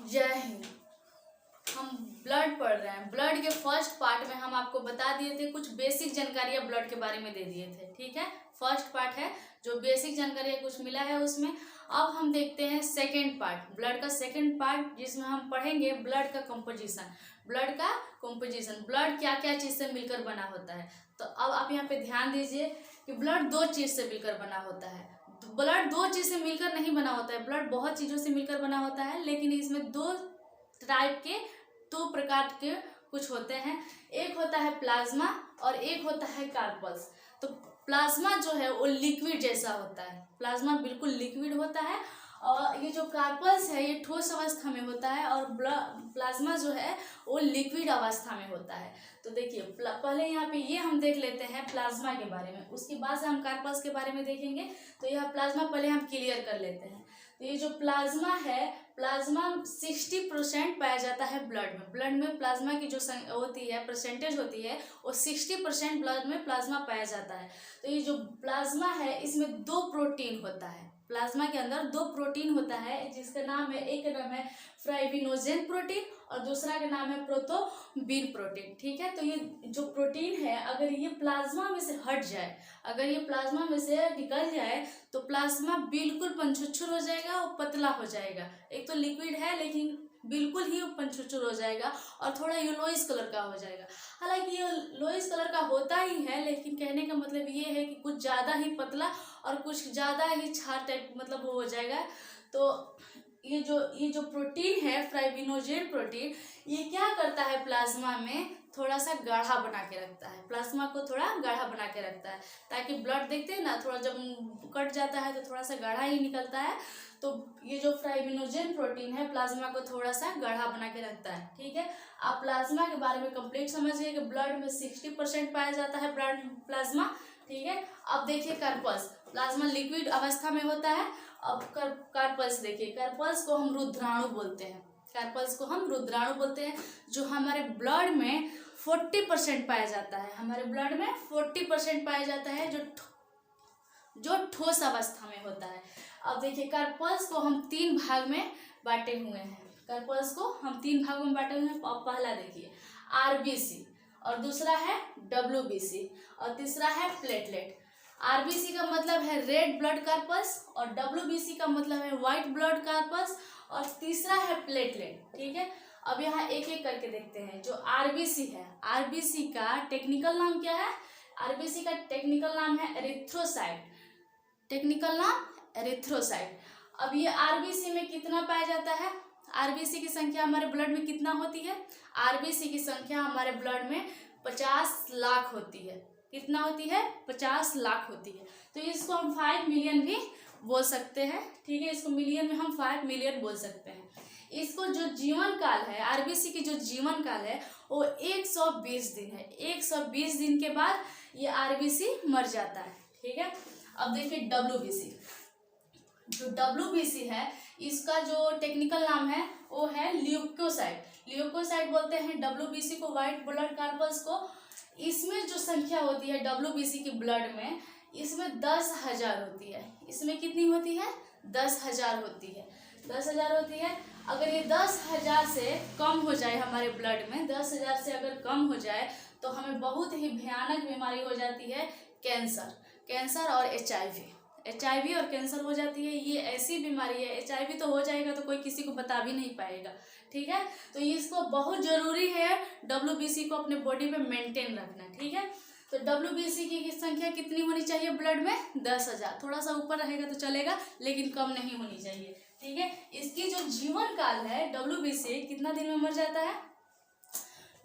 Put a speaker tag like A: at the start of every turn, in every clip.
A: जय हिंद। हम ब्लड पढ़ रहे हैं। ब्लड के फर्स्ट पार्ट में हम आपको बता दिए थे, कुछ बेसिक जानकारियाँ ब्लड के बारे में दे दिए थे। ठीक है, फर्स्ट पार्ट है जो बेसिक जानकारियाँ कुछ मिला है उसमें। अब हम देखते हैं सेकंड पार्ट, ब्लड का सेकंड पार्ट, जिसमें हम पढ़ेंगे ब्लड का कंपोजिशन। ब्लड का कंपोजिशन, ब्लड क्या क्या चीज़ से मिलकर बना होता है। तो अब आप यहाँ पे ध्यान दीजिए कि ब्लड दो चीज़ से मिलकर बना होता है। ब्लड दो चीज़ से मिलकर नहीं बना होता है, ब्लड बहुत चीज़ों से मिलकर बना होता है, लेकिन इसमें दो टाइप के, दो प्रकार के कुछ होते हैं। एक होता है प्लाज्मा और एक होता है कार्पल्स। तो प्लाज्मा जो है वो लिक्विड जैसा होता है, प्लाज्मा बिल्कुल लिक्विड होता है, और ये जो कार्पल्स है ये ठोस अवस्था में होता है, और प्लाज्मा जो है वो लिक्विड अवस्था में होता है। तो देखिए पहले यहाँ पे ये हम देख लेते हैं प्लाज्मा के बारे में, उसके बाद से हम कार्पल्स के बारे में देखेंगे। तो यह प्लाज्मा पहले हम क्लियर कर लेते हैं। तो ये जो प्लाज्मा है, प्लाज्मा 60% पाया जाता है ब्लड में। ब्लड में प्लाज्मा की जो होती है परसेंटेज होती है वो 60% ब्लड में प्लाज्मा पाया जाता है। तो ये जो प्लाज्मा है इसमें दो प्रोटीन होता है, प्लाज्मा के अंदर दो प्रोटीन होता है, जिसका नाम है, एक का नाम है फाइब्रिनोजेन प्रोटीन और दूसरा का नाम है प्रोटोबीन प्रोटीन। ठीक है, तो ये जो प्रोटीन है अगर ये प्लाज्मा में से हट जाए, अगर ये प्लाज्मा में से निकल जाए तो प्लाज्मा बिल्कुल पंचुच्छुर हो जाएगा और पतला हो जाएगा। एक तो लिक्विड है लेकिन बिल्कुल ही पंचुच्छुर हो जाएगा और थोड़ा येलोइश कलर का हो जाएगा। हालांकि ये येलोइश कलर का होता ही है, लेकिन कहने का मतलब ये है कि कुछ ज़्यादा ही पतला और कुछ ज़्यादा ही छार टाइप मतलब वो हो जाएगा। तो ये जो प्रोटीन है फाइब्रिनोजेन प्रोटीन, ये क्या करता है प्लाज्मा में थोड़ा सा गाढ़ा बना के रखता है, प्लाज्मा को थोड़ा गाढ़ा बना के रखता है, ताकि ब्लड देखते हैं ना थोड़ा जब कट जाता है तो थोड़ा सा गाढ़ा ही निकलता है। तो ये जो फाइब्रिनोजेन प्रोटीन है प्लाज्मा को थोड़ा सा गाढ़ा बना के रखता है। ठीक है, आप प्लाज्मा के बारे में कंप्लीट समझिए कि ब्लड में 60% पाया जाता है ब्लड प्लाज्मा। ठीक है, अब देखिए कार्पल्स, प्लाज्मा लिक्विड अवस्था में होता है। अब कार्पल्स देखिए, कार्पल्स को हम रुद्राणु बोलते हैं, कार्पल्स को हम रुद्राणु बोलते हैं, जो हमारे ब्लड में 40% पाया जाता है, हमारे ब्लड में 40% पाया जाता है, जो ठोस अवस्था में होता है। अब देखिए कार्पल्स को हम 3 भाग में बांटे हुए हैं, कार्पल्स को हम 3 भागों में बांटे हुए हैं। पहला देखिए आरबीसी, और दूसरा है डब्ल्यूबीसी, और तीसरा है प्लेटलेट। आरबीसी का मतलब है रेड ब्लड कार्पल्स, और डब्ल्यूबीसी का मतलब है व्हाइट ब्लड कार्पल्स, और तीसरा है प्लेटलेट। ठीक है, अब यहाँ एक एक करके देखते हैं। जो आरबीसी है, आरबीसी का टेक्निकल नाम क्या है? आरबीसी का टेक्निकल नाम है एरिथ्रोसाइट, टेक्निकल नाम एरिथ्रोसाइट। अब ये आरबीसी में कितना पाया जाता है? आरबीसी की संख्या हमारे ब्लड में कितना होती है? आरबीसी की संख्या हमारे ब्लड में 50 लाख होती है। कितना होती है? 50 लाख होती है। तो इसको हम 5 मिलियन भी बोल सकते हैं। ठीक है, इसको मिलियन में हम 5 मिलियन बोल सकते हैं। इसको जो जीवन काल है, आरबीसी की जो जीवन काल है वो 120 दिन है। 120 दिन के बाद ये आरबीसी मर जाता है। ठीक है, अब देखिए डब्ल्यूबीसी, जो डब्ल्यूबीसी है इसका जो टेक्निकल नाम है वो है ल्यूकोसाइट, ल्यूकोसाइट बोलते हैं डब्ल्यूबीसी को, व्हाइट ब्लड कार्पल्स को। इसमें जो संख्या होती है डब्ल्यूबीसी की ब्लड में, इसमें 10,000 होती है। इसमें कितनी होती है? 10,000 होती है, 10,000 होती है। अगर ये 10,000 से कम हो जाए हमारे ब्लड में, 10,000 से अगर कम हो जाए तो हमें बहुत ही भयानक बीमारी हो जाती है, कैंसर, कैंसर और एचआईवी और कैंसर हो जाती है। ये ऐसी बीमारी है, एचआईवी तो हो जाएगा तो कोई किसी को बता भी नहीं पाएगा। ठीक है, तो इसको बहुत जरूरी है डब्ल्यूबीसी को अपने बॉडी में मेंटेन रखना। ठीक है, तो डब्ल्यूबीसी की संख्या कितनी होनी चाहिए ब्लड में? 10,000, थोड़ा सा ऊपर रहेगा तो चलेगा लेकिन कम नहीं होनी चाहिए। ठीक है, इसकी जो जीवन काल है डब्ल्यूबीसी कितना दिन में मर जाता है?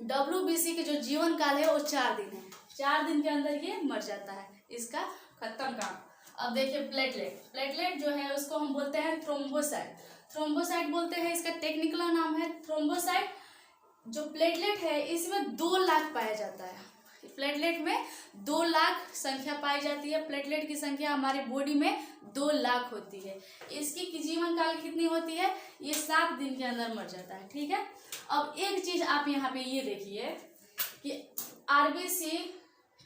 A: डब्ल्यूबीसी की जो जीवन काल है वो 4 दिन है, 4 दिन के अंदर ये मर जाता है, इसका खत्म काम। अब देखिए प्लेटलेट, प्लेटलेट जो है उसको हम बोलते हैं थ्रोम्बोसाइट, थ्रोम्बोसाइट बोलते हैं, इसका टेक्निकल नाम है थ्रोम्बोसाइट। जो प्लेटलेट है इसमें 2 लाख पाया जाता है, प्लेटलेट में 2 लाख संख्या पाई जाती है। प्लेटलेट की संख्या हमारी बॉडी में 2 लाख होती है। इसकी जीवन काल कितनी होती है? ये 7 दिन के अंदर मर जाता है। ठीक है, अब एक चीज आप यहाँ पे ये देखिए कि आरबीसी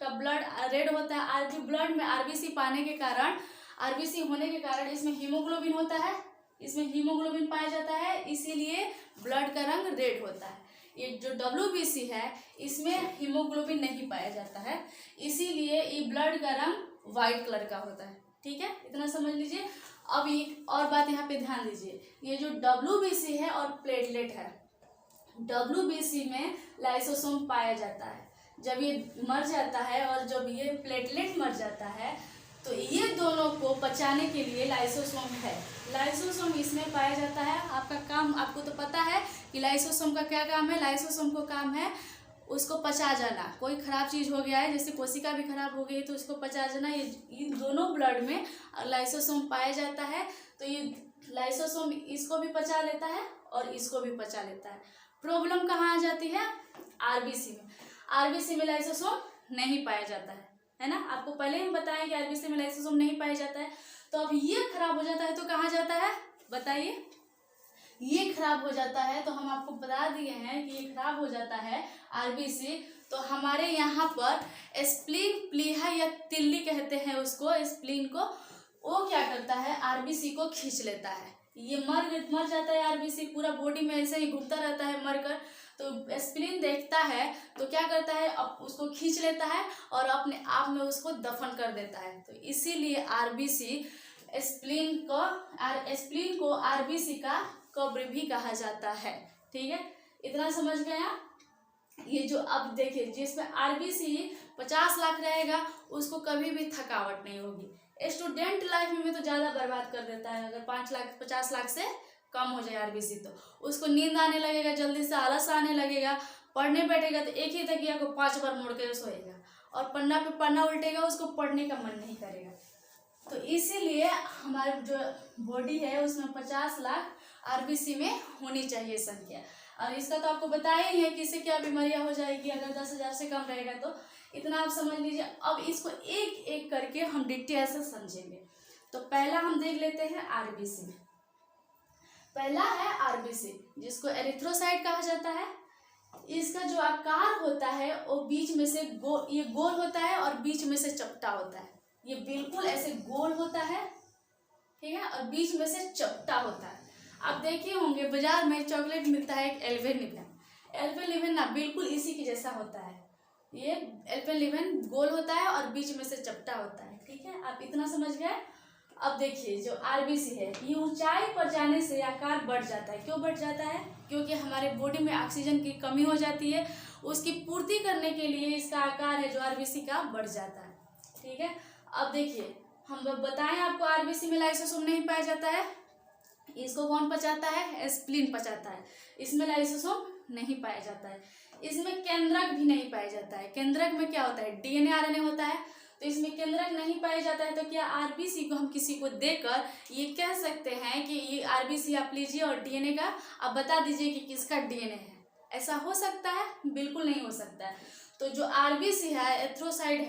A: का ब्लड रेड होता है, आरबी ब्लड में आरबीसी पाने के कारण, आरबीसी होने के कारण इसमें हीमोग्लोबिन होता है, इसमें हीमोग्लोबिन पाया जाता है, इसीलिए ब्लड का रंग रेड होता है। ये जो WBC है इसमें हीमोग्लोबिन नहीं पाया जाता है, इसीलिए ये ब्लड का रंग वाइट कलर का होता है। ठीक है, इतना समझ लीजिए। अब एक और बात यहाँ पे ध्यान दीजिए, ये जो WBC है और प्लेटलेट है, WBC में लाइसोसोम पाया जाता है, जब ये मर जाता है और जब ये प्लेटलेट मर जाता है तो ये दोनों को पचाने के लिए लाइसोसोम है। लाइसोसोम इसमें पाया जाता है। आपका काम, आपको तो पता है कि लाइसोसोम का क्या काम है। लाइसोसोम को काम है उसको पचा जाना। कोई खराब चीज़ हो गया है, जैसे कोशिका भी खराब हो गई तो उसको पचा जाना, ये इन दोनों ब्लड में लाइसोसोम पाया जाता है। तो ये लाइसोसोम इसको भी पचा लेता है और इसको भी पचा लेता है। प्रॉब्लम कहाँ आ जाती है? RBC में। RBC में लाइसोसोम नहीं पाया जाता है ना। आपको पहले हम बताएं कि RBC में लाइसोसोम नहीं पाया जाता है। तो अब ये खराब हो जाता है तो कहाँ जाता है बताइए? ये खराब हो जाता है तो हम आपको बता दिए हैं कि ये खराब हो जाता है RBC, तो हमारे यहाँ पर स्प्लीन, प्लीहा या तिल्ली कहते हैं उसको, स्प्लीन को, वो क्या करता है RBC को खींच लेता है। ये मर जाता है RBC, पूरा बॉडी में ऐसे ही घूमता रहता है मरकर। तो स्प्लीन देखता है तो क्या करता है, अब उसको खींच लेता है और अपने आप में उसको दफन कर देता है। तो इसीलिए RBC स्प्लीन को RBC का कब्र भी कहा जाता है। ठीक है, इतना समझ गए आप? ये जो अब देखिए, जिसमें RBC 50 लाख रहेगा उसको कभी भी थकावट नहीं होगी। स्टूडेंट लाइफ में तो ज़्यादा बर्बाद कर देता है। अगर 5 लाख 50 लाख से कम हो जाए RBC तो उसको नींद आने लगेगा, जल्दी से आलस आने लगेगा। पढ़ने बैठेगा तो एक ही तकिया को 5 बार मोड़ कर सोएगा और पन्ना पे पन्ना उल्टेगा, उसको पढ़ने का मन नहीं करेगा। तो इसीलिए हमारे जो बॉडी है उसमें 50 लाख RBC में होनी चाहिए संख्या। और इसका तो आपको बताया ही है कि इससे क्या बीमारियां हो जाएगी अगर 10,000 से कम रहेगा। तो इतना आप समझ लीजिए। अब इसको एक एक करके हम डिटेल से समझेंगे। तो पहला हम देख लेते हैं RBC। पहला है RBC, जिसको एरिथ्रोसाइट कहा जाता है। इसका जो आकार होता है वो बीच में से ये गोल होता है और बीच में से चपटा होता है। ये बिल्कुल ऐसे गोल होता है, ठीक है, और बीच में से चपटा होता है। आप देखे होंगे बाजार में चॉकलेट मिलता है एक एल्पेनलिबन ना, बिल्कुल इसी के जैसा होता है। ये एल्पेनलिबन गोल होता है और बीच में से चपटा होता है। ठीक है, आप इतना समझ गए। अब देखिए जो RBC है, ये ऊंचाई पर जाने से आकार बढ़ जाता है। क्यों बढ़ जाता है? क्योंकि हमारे बॉडी में ऑक्सीजन की कमी हो जाती है, उसकी पूर्ति करने के लिए इसका आकार है जो RBC का बढ़ जाता है। ठीक है, अब देखिए हम बताएं आपको RBC में लाइसोसोम नहीं पाया जाता है। इसको कौन पचाता है? स्प्लीन पचाता है। इसमें लाइसोसोम नहीं पाया जाता है। इसमें केंद्रक भी नहीं पाया जाता है। केंद्रक में क्या होता है? DNA RNA होता है। तो इसमें केंद्रक नहीं पाया जाता है। तो क्या RBC को हम किसी को देकर ये कह सकते हैं कि ये RBC आप लीजिए और DNA का आप बता दीजिए कि किसका DNA है? ऐसा हो सकता है? बिल्कुल नहीं हो सकता है। तो जो RBC है, एरिथ्रोसाइट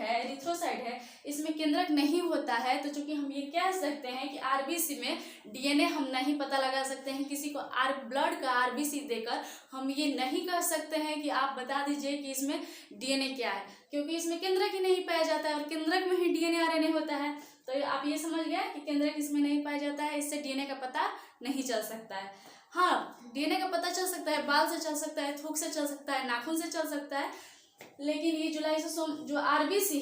A: है, इसमें केंद्रक नहीं होता है। तो चूंकि हम ये कह सकते हैं कि RBC में DNA हम नहीं पता लगा सकते हैं। किसी को ब्लड का RBC देकर हम ये नहीं कह सकते हैं कि आप बता दीजिए कि इसमें DNA क्या है, क्योंकि इसमें केंद्रक ही नहीं पाया जाता है और केंद्रक में ही DNA RNA होता है। तो आप ये समझ गए कि केंद्रक इसमें नहीं पाया जाता है, इससे DNA का पता नहीं चल सकता है। हाँ, DNA का पता चल सकता है, बाल से चल सकता है, थूक से चल सकता है, नाखून से चल सकता है, लेकिन ये जो लाइसोसोम जो RBC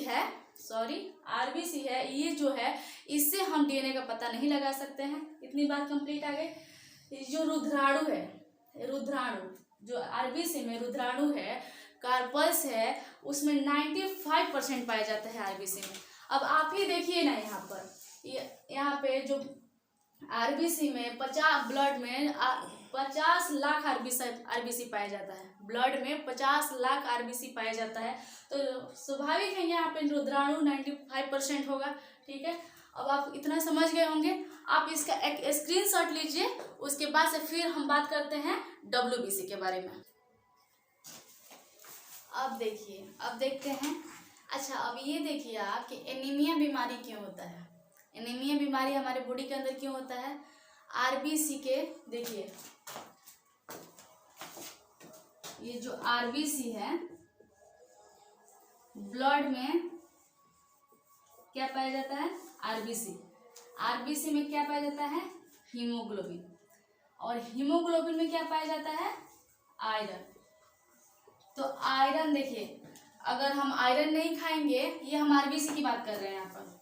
A: है, ये जो है इससे हम DNA का पता नहीं लगा सकते हैं। इतनी बात कंप्लीट आ गई। जो रुद्राणु है, जो RBC में रुद्राणु है, कार्पल्स है, उसमें 95% पाया जाता है RBC में। अब आप ही देखिए ना, यहाँ पे जो RBC में 50 ब्लड में 50 लाख RBC पाया जाता है। ब्लड में 50 लाख RBC पाया जाता है। तो स्वाभाविक है यहाँ पे रुद्राणु 95% होगा। ठीक है, अब आप इतना समझ गए होंगे। आप इसका एक स्क्रीनशॉट लीजिए, उसके बाद से फिर हम बात करते हैं WBC के बारे में। अब देखिए, अब देखते हैं। अच्छा, अब ये देखिए आप कि एनीमिया बीमारी क्यों होता है। एनीमिया बीमारी हमारे बॉडी के अंदर क्यों होता है? RBC के, देखिए ये जो RBC है, ब्लड में क्या पाया जाता है? RBC में क्या पाया जाता है? हीमोग्लोबिन। और हीमोग्लोबिन में क्या पाया जाता है? आयरन। तो आयरन देखिए, अगर हम आयरन नहीं खाएंगे, ये हम आरबीसी की बात कर रहे हैं यहाँ पर,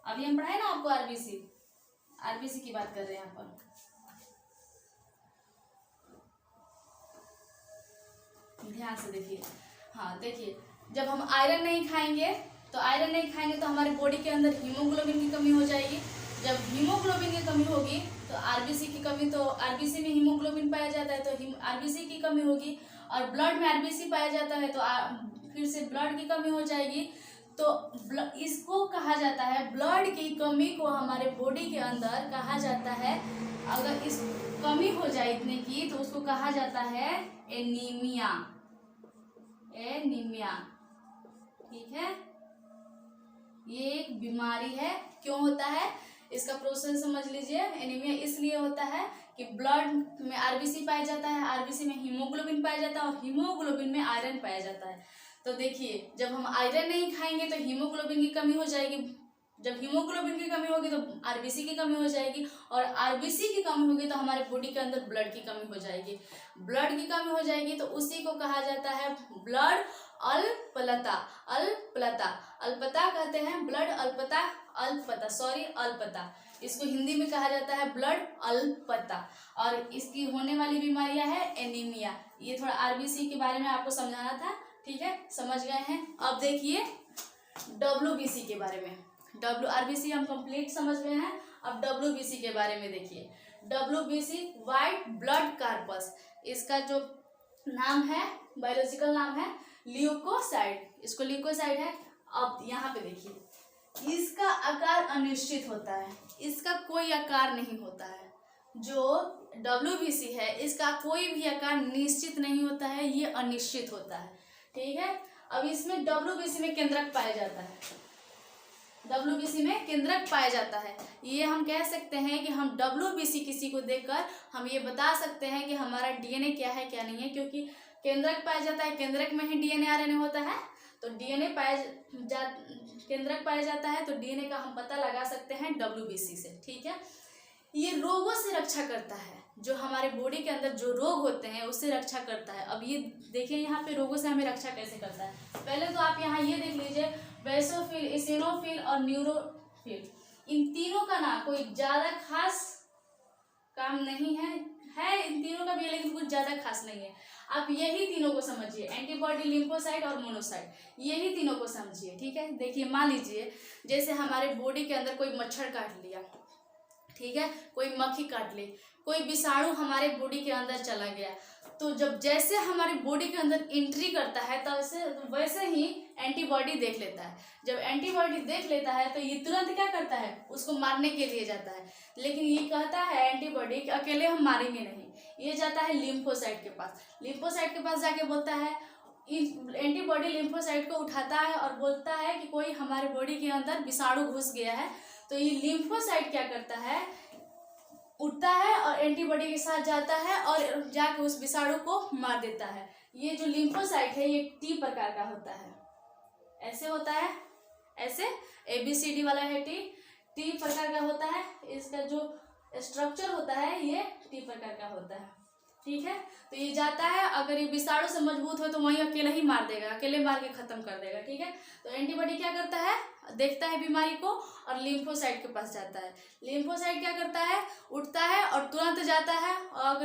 A: अभी हम पढ़ाए ना आपको आरबीसी की बात कर रहे हैं यहाँ पर। ध्यान से देखिए, हाँ देखिए, जब हम आयरन नहीं खाएंगे तो हमारे बॉडी के अंदर हीमोग्लोबिन की कमी हो जाएगी। जब हीमोग्लोबिन की कमी होगी तो आरबीसी की कमी, तो आरबीसी में हीमोग्लोबिन पाया जाता है तो आरबीसी की कमी होगी, और ब्लड में आरबीसी पाया जाता है तो फिर से ब्लड की कमी हो जाएगी। तो इसको कहा जाता है, ब्लड की कमी को हमारे बॉडी के अंदर कहा जाता है, अगर इस कमी हो जाए इतने की तो उसको कहा जाता है एनीमिया। ठीक है, ये एक बीमारी है। क्यों होता है इसका प्रोसेस समझ लीजिए। एनीमिया इसलिए होता है कि ब्लड में आरबीसी पाया जाता है, आरबीसी में हीमोग्लोबिन पाया जाता है और हीमोग्लोबिन में आयरन पाया जाता है। तो देखिए, जब हम आयरन नहीं खाएंगे तो हीमोग्लोबिन की कमी हो जाएगी, जब हीमोग्लोबिन की कमी होगी तो आरबीसी की कमी हो जाएगी, और आरबीसी की कमी होगी तो हमारे बॉडी के अंदर ब्लड की कमी हो जाएगी। ब्लड की कमी हो जाएगी तो उसी को कहा जाता है ब्लड अल्पलता। अल्पता कहते हैं, ब्लड अल्पता। इसको हिंदी में कहा जाता है ब्लड अल्पता। और इसकी होने वाली बीमारियां है एनीमिया। ये थोड़ा आरबीसी के बारे में आपको समझाना था, ठीक है, समझ गए हैं। अब देखिए डब्ल्यूबीसी के बारे में। आरबीसी हम कंप्लीट समझ गए हैं, अब डब्ल्यूबीसी के बारे में देखिए। डब्ल्यूबीसी व्हाइट ब्लड कॉर्पस, इसका जो नाम है, बायोलॉजिकल नाम है ल्यूकोसाइट, इसको ल्यूकोसाइट है। अब यहाँ पे देखिए, इसका आकार अनिश्चित होता है, इसका कोई आकार नहीं होता है। जो डब्ल्यूबीसी है इसका कोई भी आकार निश्चित नहीं होता है, ये अनिश्चित होता है, ठीक है। अब इसमें डब्ल्यूबीसी में केंद्रक पाया जाता है, ये हम कह सकते हैं कि हम डब्ल्यूबीसी किसी को देखकर हम ये बता सकते हैं कि हमारा डीएनए क्या है क्या नहीं है, क्योंकि केंद्रक पाया जाता है, केंद्रक में ही डीएनए आरएनए होता है। तो केंद्रक पाया जाता है तो डीएनए का हम पता लगा सकते हैं डब्ल्यूबीसी से, ठीक है। ये रोगों से रक्षा करता है, जो हमारे बॉडी के अंदर जो रोग होते हैं उससे रक्षा करता है। अब ये देखिए यहाँ पे रोगों से हमें रक्षा कैसे करता है। पहले तो आप यहाँ ये देख लीजिए, बेसोफिल, इसिनोफिल और न्यूरोफिल, इन तीनों का ना कोई ज्यादा खास काम नहीं है इन तीनों का भी, लेकिन कुछ ज्यादा खास नहीं है। आप यही तीनों को समझिए, एंटीबॉडी, लिम्फोसाइट और मोनोसाइट, यही तीनों को समझिए, ठीक है। देखिए मान लीजिए जैसे हमारे बॉडी के अंदर कोई मच्छर काट लिया, ठीक है, कोई मक्खी काट ली, कोई विषाणु हमारे बॉडी के अंदर चला गया, तो जब जैसे हमारी बॉडी के अंदर एंट्री करता है तो वैसे ही एंटीबॉडी देख लेता है। जब एंटीबॉडी देख लेता है तो ये तुरंत क्या करता है, उसको मारने के लिए जाता है। लेकिन ये कहता है एंटीबॉडी कि अकेले हम मारेंगे नहीं, ये जाता है लिम्फोसाइट के पास। लिम्फोसाइट के पास जाके बोलता है, एंटीबॉडी लिम्फोसाइट को उठाता है और बोलता है कि कोई हमारे बॉडी के अंदर विषाणु घुस गया है। तो ये लिम्फोसाइट क्या करता है, उठता है और एंटीबॉडी के साथ जाता है और जाके उस विषाणु को मार देता है। ये जो लिम्फोसाइट है ये टी प्रकार का होता है, ऐसे होता है, ऐसे ABCD वाला है, टी प्रकार का होता है। इसका जो स्ट्रक्चर होता है ये टी प्रकार का होता है, ठीक है। तो ये जाता है, अगर ये विषाणु से मजबूत हो तो वहीं अकेले ही मार देगा, अकेले मार के खत्म कर देगा, ठीक है। तो एंटीबॉडी क्या करता है, देखता है बीमारी को और लिम्फोसाइट के पास जाता है। लिम्फोसाइट क्या करता है, उठता है और तुरंत जाता है, और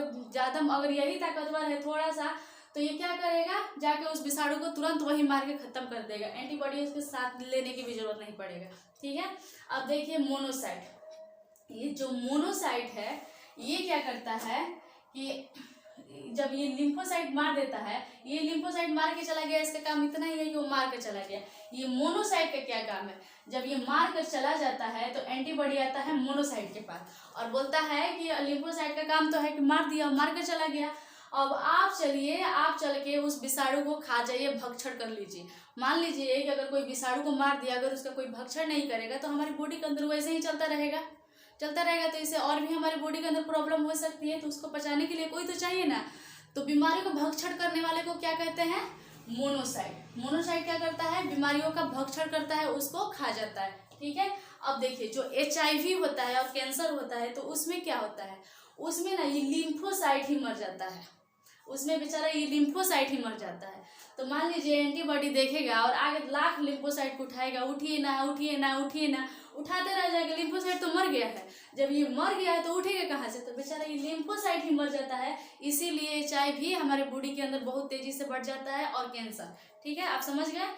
A: अगर यही ताकतवर है थोड़ा सा तो ये क्या करेगा, जाके उस विषाणु को तुरंत वही मार के खत्म कर देगा, एंटीबॉडी उसके साथ लेने की भी जरूरत नहीं पड़ेगा, ठीक है। अब देखिए मोनोसाइट, ये जो मोनोसाइट है ये क्या करता है कि जब ये लिम्फोसाइट मार देता है, ये लिम्फोसाइट मार के चला गया, इसका काम इतना ही है कि वो मार के चला गया। ये मोनोसाइट का क्या काम है, जब ये मार कर चला जाता है तो एंटीबॉडी आता है मोनोसाइट के पास और बोलता है कि लिम्फोसाइट का काम तो है कि मार दिया, मार कर चला गया, अब आप चल के उस विषाणु को खा जाइए, भक्षण कर लीजिए। मान लीजिए कि अगर कोई विषाणु को मार दिया, अगर उसका कोई भक्षण नहीं करेगा तो हमारी बॉडी के अंदर वैसे ही चलता रहेगा, तो इससे और भी हमारे बॉडी के अंदर प्रॉब्लम हो सकती है। तो उसको पचाने के लिए कोई तो चाहिए ना, तो बीमारी को भक्षण करने वाले को क्या कहते हैं, मोनोसाइट। मोनोसाइट क्या करता है, बीमारियों का भक्षण करता है, उसको खा जाता है, ठीक है। अब देखिए जो HIV होता है और कैंसर होता है तो उसमें क्या होता है, उसमें ना ये लिम्फोसाइट ही मर जाता है, उसमें बेचारा ये लिम्फोसाइट ही मर जाता है। तो मान लीजिए एंटीबॉडी देखेगा और आगे लाख लिम्फोसाइट को उठाएगा, उठिए ना उठिए ना उठिए ना, उठाते रह जाएगा, लिम्फोसाइट तो मर गया है। जब ये मर गया है तो उठेगा कहाँ से, तो बेचारा ये लिम्फोसाइट ही मर जाता है। इसीलिए HIV हमारे बॉडी के अंदर बहुत तेजी से बढ़ जाता है और कैंसर। ठीक है, आप समझ गए।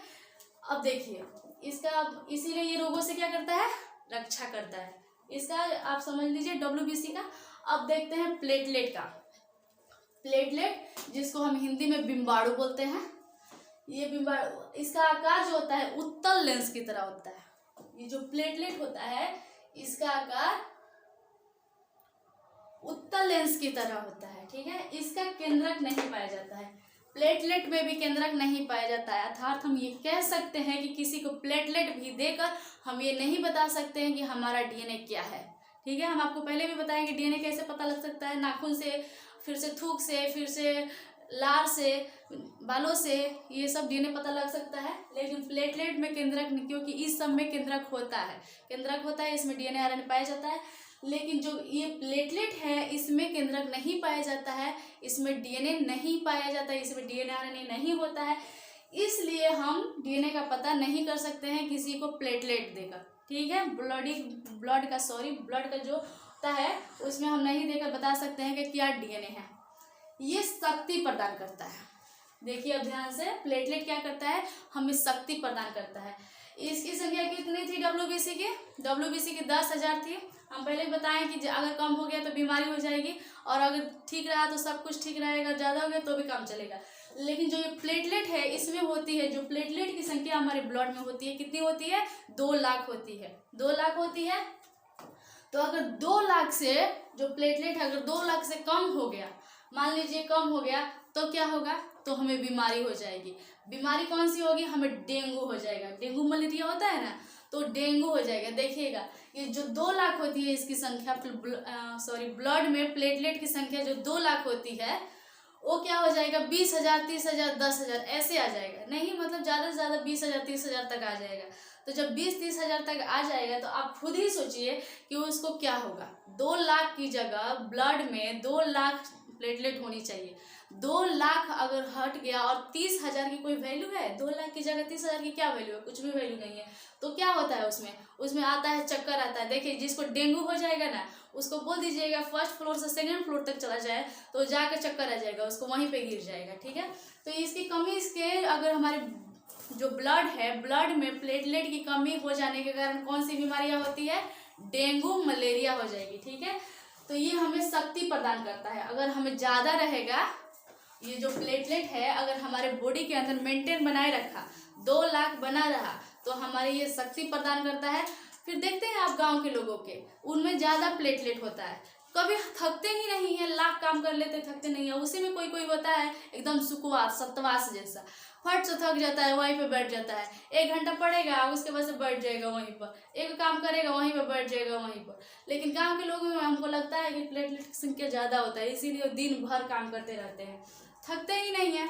A: अब देखिए इसका, इसीलिए ये रोगों से क्या करता है, रक्षा करता है। इसका आप समझ लीजिए WBC का। अब देखते हैं प्लेटलेट का। प्लेटलेट जिसको हम हिंदी में बिम्बाणु बोलते हैं, ये बिम्बाणु, इसका आकार जो होता है उत्तल लेंस की तरह होता है। ये जो प्लेटलेट होता है इसका आकार उत्तल लेंस की तरह होता है। ठीक है, इसका केंद्रक नहीं पाया जाता है, प्लेटलेट में भी केंद्रक नहीं पाया जाता है। अर्थात हम ये कह सकते हैं कि किसी को प्लेटलेट भी देकर हम ये नहीं बता सकते हैं कि हमारा DNA क्या है। ठीक है, हम आपको पहले भी बताएं कि DNA कैसे पता लग सकता है, नाखून से, फिर से थूक से, फिर से लार से, बालों से, ये सब DNA पता लग सकता है। लेकिन प्लेटलेट में केंद्रक नहीं, क्योंकि इस सब में केंद्रक होता है, केंद्रक होता है, इसमें DNA RNA पाया जाता है। लेकिन जो ये प्लेटलेट है इसमें केंद्रक नहीं पाया जाता है, इसमें DNA नहीं पाया जाता है, इसमें DNA RNA नहीं होता है। इसलिए हम DNA का पता नहीं कर सकते हैं किसी को प्लेटलेट देकर। ठीक है, ब्लड का जो होता है उसमें हम नहीं देकर बता सकते हैं कि क्या DNA है। ये शक्ति प्रदान करता है। देखिए अब ध्यान से, प्लेटलेट क्या करता है, हमें शक्ति प्रदान करता है। इसकी संख्या कितनी थी WBC की? WBC की 10,000 थी। हम पहले बताएं कि अगर कम हो गया तो बीमारी हो जाएगी, और अगर ठीक रहा तो सब कुछ ठीक रहेगा, ज़्यादा हो गया तो भी काम चलेगा। लेकिन जो ये प्लेटलेट है इसमें होती है, जो प्लेटलेट की संख्या हमारे ब्लड में होती है, कितनी होती है? 2 लाख होती है। 2 लाख होती है। तो अगर 2 लाख से जो प्लेटलेट है अगर 2 लाख से कम हो गया, मान लीजिए कम हो गया, तो क्या होगा? तो हमें बीमारी हो जाएगी। बीमारी कौन सी होगी? हमें डेंगू हो जाएगा। डेंगू मलेरिया होता है ना, तो डेंगू हो जाएगा। देखिएगा ये जो 2 लाख होती है इसकी संख्या, ब्लड में प्लेटलेट की संख्या जो 2 लाख होती है वो क्या हो जाएगा? 20,000, 30,000, 10,000 ऐसे आ जाएगा। नहीं मतलब ज़्यादा से ज़्यादा 20,000, 30,000 तक आ जाएगा। तो जब 20-30,000 तक आ जाएगा तो आप खुद ही सोचिए कि उसको क्या होगा। 2 लाख की जगह ब्लड में 2 लाख प्लेटलेट होनी चाहिए। 2 लाख अगर हट गया और 30,000 की कोई वैल्यू है? 2 लाख की जगह 30,000 की क्या वैल्यू है? कुछ भी वैल्यू नहीं है। तो क्या होता है उसमें आता है चक्कर आता है। देखिए जिसको डेंगू हो जाएगा ना, उसको बोल दीजिएगा 1st फ्लोर से 2nd फ्लोर तक चला जाए तो जाकर चक्कर आ जाएगा, उसको वहीं पे गिर जाएगा। ठीक है, तो इसकी कमी, इसके अगर हमारे जो ब्लड है, ब्लड में प्लेटलेट की कमी हो जाने के कारण कौन सी बीमारियां होती है? डेंगू मलेरिया हो जाएगी। ठीक है, तो ये हमें शक्ति प्रदान करता है। अगर हमें ज़्यादा रहेगा, ये जो प्लेटलेट है अगर हमारे बॉडी के अंदर मेंटेन बनाए रखा, 2 लाख बना रहा, तो हमारे ये शक्ति प्रदान करता है। फिर देखते हैं आप गांव के लोगों के, उनमें ज़्यादा प्लेटलेट होता है, कभी थकते ही नहीं है, लाख काम कर लेते थकते नहीं है। उसी में कोई कोई होता है एकदम सुकवास, सत्वास जैसा, फट से थक जाता है, वहीं पे बैठ जाता है। 1 घंटा पढ़ेगा, उसके बाद से बैठ जाएगा वहीं पर, एक काम करेगा वहीं पर बैठ जाएगा वहीं पर। लेकिन गांव के लोगों में हमको लगता है कि प्लेटलेट की संख्या ज़्यादा होता है, इसीलिए दिन भर काम करते रहते हैं, थकते ही नहीं है,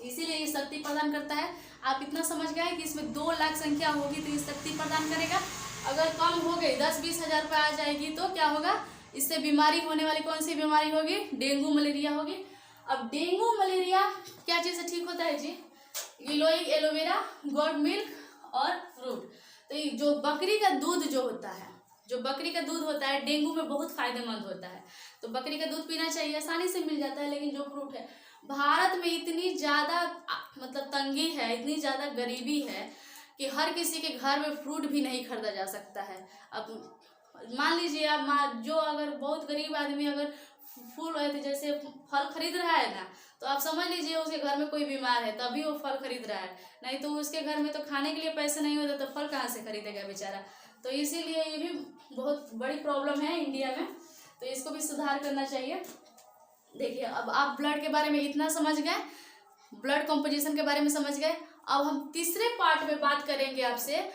A: इसीलिए ये शक्ति प्रदान करता है। आप इतना समझ गए कि इसमें 2 लाख संख्या होगी तो ये शक्ति प्रदान करेगा। अगर कम हो गई, 10-20 हज़ार पे आ जाएगी तो क्या होगा? इससे बीमारी होने वाली कौन सी बीमारी होगी? डेंगू मलेरिया होगी। अब डेंगू मलेरिया क्या चीज़ से ठीक होता है जी? गिलोय, एलोवेरा, गोट मिल्क और फ्रूट। तो ये जो बकरी का दूध जो होता है, जो बकरी का दूध होता है डेंगू में बहुत फायदेमंद होता है, तो बकरी का दूध पीना चाहिए, आसानी से मिल जाता है। लेकिन जो फ्रूट है, भारत में इतनी ज़्यादा मतलब तंगी है, इतनी ज़्यादा गरीबी है कि हर किसी के घर में फ्रूट भी नहीं खरीदा जा सकता है। अब मान लीजिए आप जो अगर बहुत गरीब आदमी अगर फूल जैसे फल खरीद रहा है ना, तो आप समझ लीजिए उसके घर में कोई बीमार है तभी वो फल खरीद रहा है, नहीं तो उसके घर में तो खाने के लिए पैसे नहीं होते तो फल कहाँ से खरीदेगा बेचारा। तो इसीलिए ये भी बहुत बड़ी प्रॉब्लम है इंडिया में, तो इसको भी सुधार करना चाहिए। देखिए अब आप ब्लड के बारे में इतना समझ गए, ब्लड कंपोजिशन के बारे में समझ गए। अब हम तीसरे पार्ट में बात करेंगे आपसे